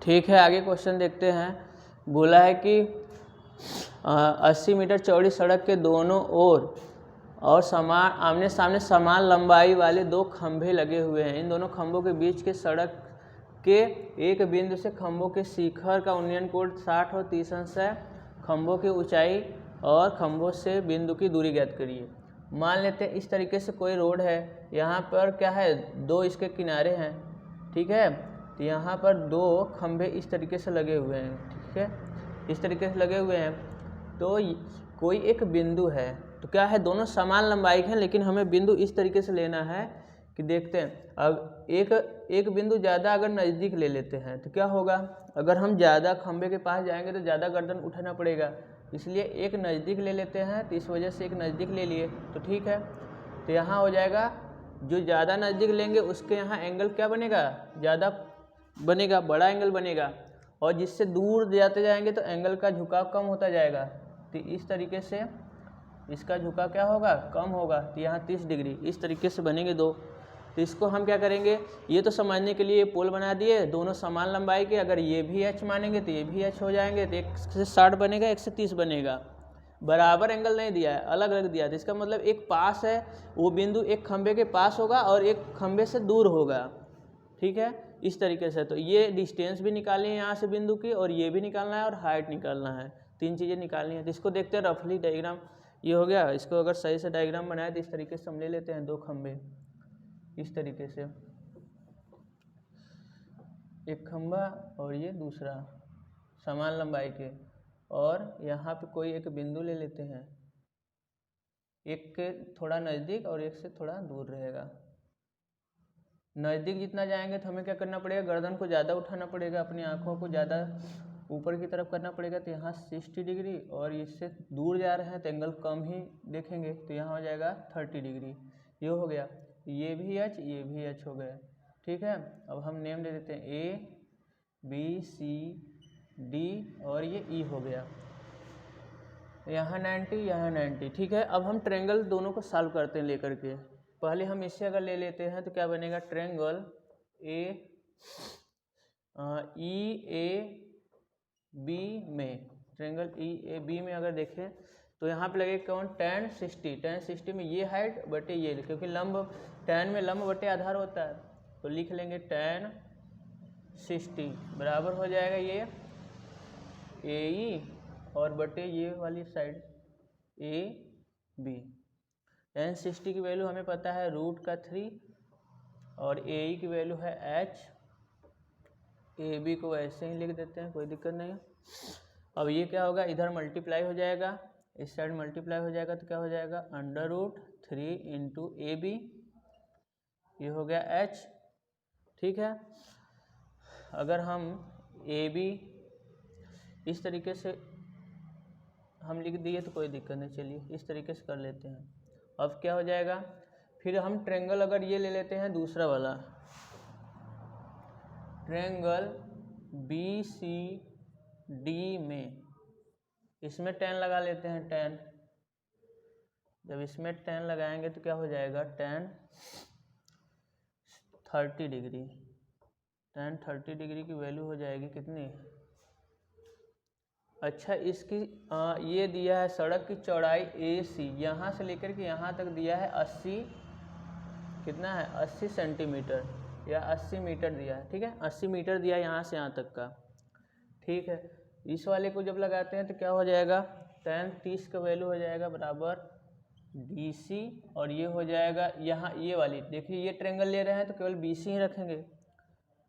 ठीक है, आगे क्वेश्चन देखते हैं। बोला है कि 80 मीटर चौड़ी सड़क के दोनों ओर और समान आमने सामने समान लंबाई वाले दो खंभे लगे हुए हैं। इन दोनों खंभों के बीच के सड़क के एक बिंदु से खंभों के शिखर का उन्नयन कोण 60 और 30 अंश है। खंभों की ऊंचाई और खंभों से बिंदु की दूरी ज्ञात करिए। मान लेते हैं इस तरीके से कोई रोड है, यहाँ पर क्या है, दो इसके किनारे हैं, ठीक है। तो यहाँ पर दो खंभे इस तरीके से लगे हुए हैं, ठीक है, इस तरीके से लगे हुए हैं। तो कोई एक बिंदु है, तो क्या है, दोनों समान लंबाई के हैं, लेकिन हमें बिंदु इस तरीके से लेना है कि देखते हैं। अब एक बिंदु ज़्यादा अगर नज़दीक ले लेते हैं तो क्या होगा, अगर हम ज़्यादा खंभे के पास जाएंगे तो ज़्यादा गर्दन उठाना पड़ेगा, इसलिए एक नज़दीक ले लेते हैं। तो इस वजह से एक नज़दीक ले लिए, तो ठीक है। तो यहाँ हो जाएगा, जो ज़्यादा नज़दीक लेंगे उसके यहाँ एंगल क्या बनेगा, ज़्यादा बनेगा, बड़ा एंगल बनेगा, और जिससे दूर जाते जाएंगे तो एंगल का झुकाव कम होता जाएगा। तो इस तरीके से इसका झुकाव क्या होगा, कम होगा। तो यहाँ 30 डिग्री इस तरीके से बनेंगे दो। तो इसको हम क्या करेंगे, ये तो समझने के लिए ये पोल बना दिए, दोनों समान लंबाई के। अगर ये भी एच मानेंगे तो ये भी एच हो जाएंगे, तो एक से 60 बनेगा, एक से 30 बनेगा। बराबर एंगल नहीं दिया है, अलग अलग दिया है। तो इसका मतलब एक पास है, वो बिंदु एक खंभे के पास होगा और एक खंभे से दूर होगा, ठीक है, इस तरीके से। तो ये डिस्टेंस भी निकालनी है यहाँ से बिंदु की, और ये भी निकालना है, और हाइट निकालना है, तीन चीज़ें निकालनी है। तो इसको देखते हैं रफली डायग्राम। ये हो गया, इसको अगर सही से डायग्राम बनाए तो इस तरीके से हम ले लेते हैं, दो खंभे इस तरीके से, एक खंभा और ये दूसरा, समान लंबाई के, और यहाँ पे कोई एक बिंदु ले लेते हैं, एक के थोड़ा नज़दीक और एक से थोड़ा दूर रहेगा। नज़दीक जितना जाएंगे तो हमें क्या करना पड़ेगा, गर्दन को ज़्यादा उठाना पड़ेगा, अपनी आँखों को ज़्यादा ऊपर की तरफ करना पड़ेगा। तो यहाँ 60 डिग्री, और इससे दूर जा रहे हैं तो एंगल कम ही देखेंगे, तो यहाँ हो जाएगा 30 डिग्री। ये हो गया, ये भी एच, ये भी एच हो गया, ठीक है। अब हम नेम दे देते हैं ए बी सी डी, और ये ई हो गया। यहाँ 90, यहाँ 90, ठीक है। अब हम ट्रायंगल दोनों को सॉल्व करते हैं लेकर के। पहले हम इससे अगर ले लेते हैं तो क्या बनेगा, ट्रायंगल ई ए बी में, ट्रायंगल ई ए बी में अगर देखें तो यहाँ पे लगेगा कौन, tan 60। tan 60 में ये हाइट बटे ये, क्योंकि लंब tan में लंब बटे आधार होता है, तो लिख लेंगे tan 60 बराबर हो जाएगा ये ए ई, और बटे ये वाली साइड ए बी। tan 60 की वैल्यू हमें पता है √3, और ए ई की वैल्यू है h। ए बी को ऐसे ही लिख देते हैं, कोई दिक्कत नहीं। अब ये क्या होगा, इधर मल्टीप्लाई हो जाएगा, इस साइड मल्टीप्लाई हो जाएगा, तो क्या हो जाएगा, √3 इंटू ए बी, ये हो गया h, ठीक है। अगर हम ए बी इस तरीके से हम लिख दिए तो कोई दिक्कत नहीं, चलिए इस तरीके से कर लेते हैं। अब क्या हो जाएगा, फिर हम ट्रायंगल अगर ये ले लेते हैं दूसरा वाला, ट्रायंगल बी सी डी में, इसमें tan लगा लेते हैं, tan। जब इसमें tan लगाएंगे तो क्या हो जाएगा, tan 30 डिग्री। tan 30 डिग्री की वैल्यू हो जाएगी कितनी, अच्छा इसकी ये दिया है सड़क की चौड़ाई AC, यहाँ से लेकर के यहाँ तक दिया है 80, कितना है 80 सेंटीमीटर या 80 मीटर दिया है, ठीक है, 80 मीटर दिया है यहाँ से यहाँ तक का, ठीक है। इस वाले को जब लगाते हैं तो क्या हो जाएगा, tan 30 का वैल्यू हो जाएगा बराबर BC, और ये हो जाएगा यहाँ ये वाली, देखिए ये ट्रायंगल ले रहे हैं तो केवल BC ही रखेंगे,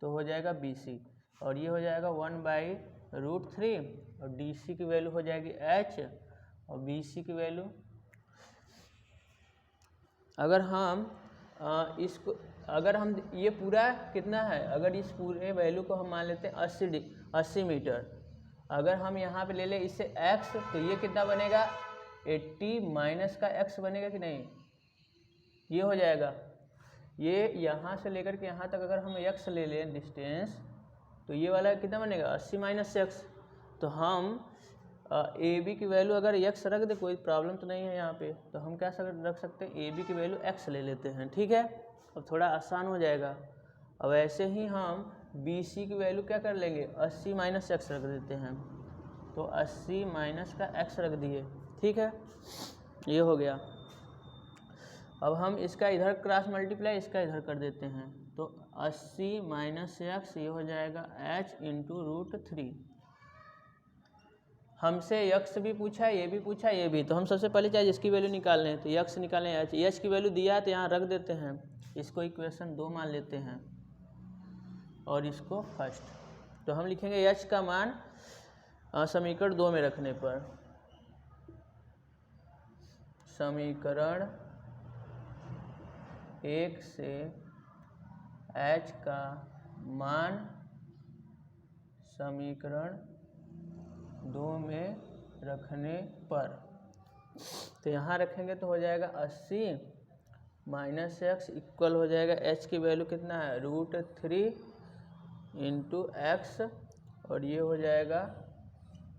तो हो जाएगा BC, और ये हो जाएगा 1/√3, और DC की वैल्यू हो जाएगी h, और BC की वैल्यू, अगर हम इसको, अगर हम ये पूरा कितना है, अगर इस पूरे वैल्यू को हम मान लेते हैं 80 मीटर, अगर हम यहाँ पे ले लें इससे x, तो ये कितना बनेगा, 80 माइनस का x बनेगा कि नहीं, ये हो जाएगा। ये यहाँ से लेकर के यहाँ तक अगर हम x ले लें डिस्टेंस, तो ये वाला कितना बनेगा, 80 माइनस x। तो हम ए बी की वैल्यू अगर x रख दे, कोई प्रॉब्लम तो नहीं है यहाँ पे, तो हम क्या रख सकते हैं, ए बी की वैल्यू x ले लेते हैं, ठीक है। अब थोड़ा आसान हो जाएगा। अब ऐसे ही हम BC की वैल्यू क्या कर लेंगे, 80 माइनस x रख देते हैं, तो 80 माइनस का x रख दिए, ठीक है, ये हो गया। अब हम इसका इधर क्रॉस मल्टीप्लाई इसका इधर कर देते हैं, तो 80 माइनस x ये हो जाएगा h इंटू √3। हमसे x भी पूछा है, ये भी पूछा है, ये भी, तो हम सबसे पहले चाहे इसकी वैल्यू निकाल लें, तो x निकालें, h की वैल्यू दिया है तो यहाँ रख देते हैं, इसको इक्वेशन 2 मान लेते हैं और इसको फर्स्ट। तो हम लिखेंगे h का मान समीकरण 2 में रखने पर, समीकरण 1 से h का मान समीकरण 2 में रखने पर, तो यहाँ रखेंगे तो हो जाएगा 80 माइनस x इक्वल हो जाएगा h की वैल्यू कितना है, √3 इंटू x, और ये हो जाएगा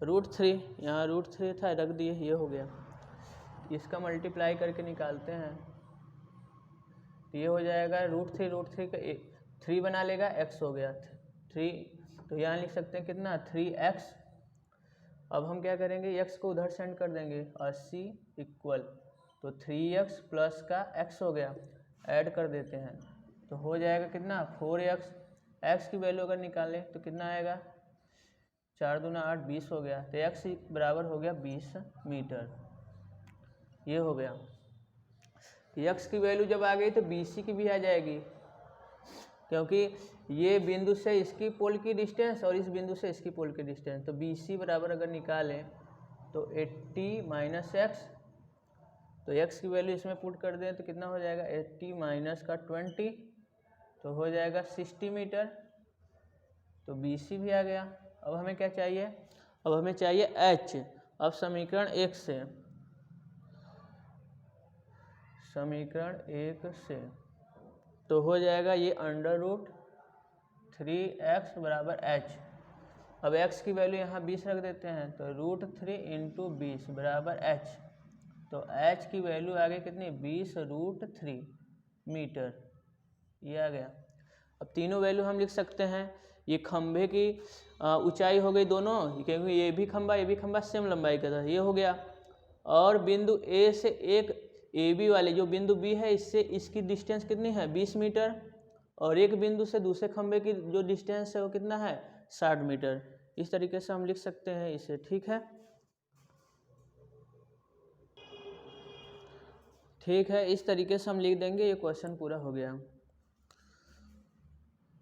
√3, यहाँ √3 था रख दिए, ये हो गया। इसका मल्टीप्लाई करके निकालते हैं, तो ये हो जाएगा √3 का 3 बना लेगा, x हो गया 3, तो यहाँ लिख सकते हैं कितना 3x। अब हम क्या करेंगे, x को उधर सेंड कर देंगे, 80 इक्वल, तो 3x प्लस का x हो गया, ऐड कर देते हैं, तो हो जाएगा कितना 4x। x की वैल्यू अगर निकालें तो कितना आएगा, 4 दूना 8, 20 हो गया, तो x बराबर हो गया 20 मीटर, ये हो गया। x की वैल्यू जब आ गई तो BC की भी आ जाएगी, क्योंकि ये बिंदु से इसकी पोल की डिस्टेंस और इस बिंदु से इसकी पोल की डिस्टेंस, तो BC बराबर अगर निकालें तो 80 माइनस x, तो x की वैल्यू इसमें पुट कर दें तो कितना हो जाएगा, 80 माइनस का 20, तो हो जाएगा 60 मीटर, तो BC भी आ गया। अब हमें क्या चाहिए, अब हमें चाहिए h। अब समीकरण 1 से, समीकरण 1 से तो हो जाएगा ये √3x बराबर h। अब x की वैल्यू यहाँ 20 रख देते हैं, तो √3 इंटू 20 बराबर h, तो h की वैल्यू आ गई कितनी, 20√3 मीटर, ये आ गया। अब तीनों वैल्यू हम लिख सकते हैं, ये खंभे की ऊंचाई हो गई दोनों, क्योंकि ये भी खंभा सेम लंबाई का था, ये हो गया। और बिंदु A से एक AB वाले जो बिंदु B है, इससे इसकी डिस्टेंस कितनी है, 20 मीटर, और एक बिंदु से दूसरे खंभे की जो डिस्टेंस है वो कितना है, 60 मीटर। इस तरीके से हम लिख सकते हैं इसे, ठीक है, ठीक है, इस तरीके से हम लिख देंगे, ये क्वेश्चन पूरा हो गया।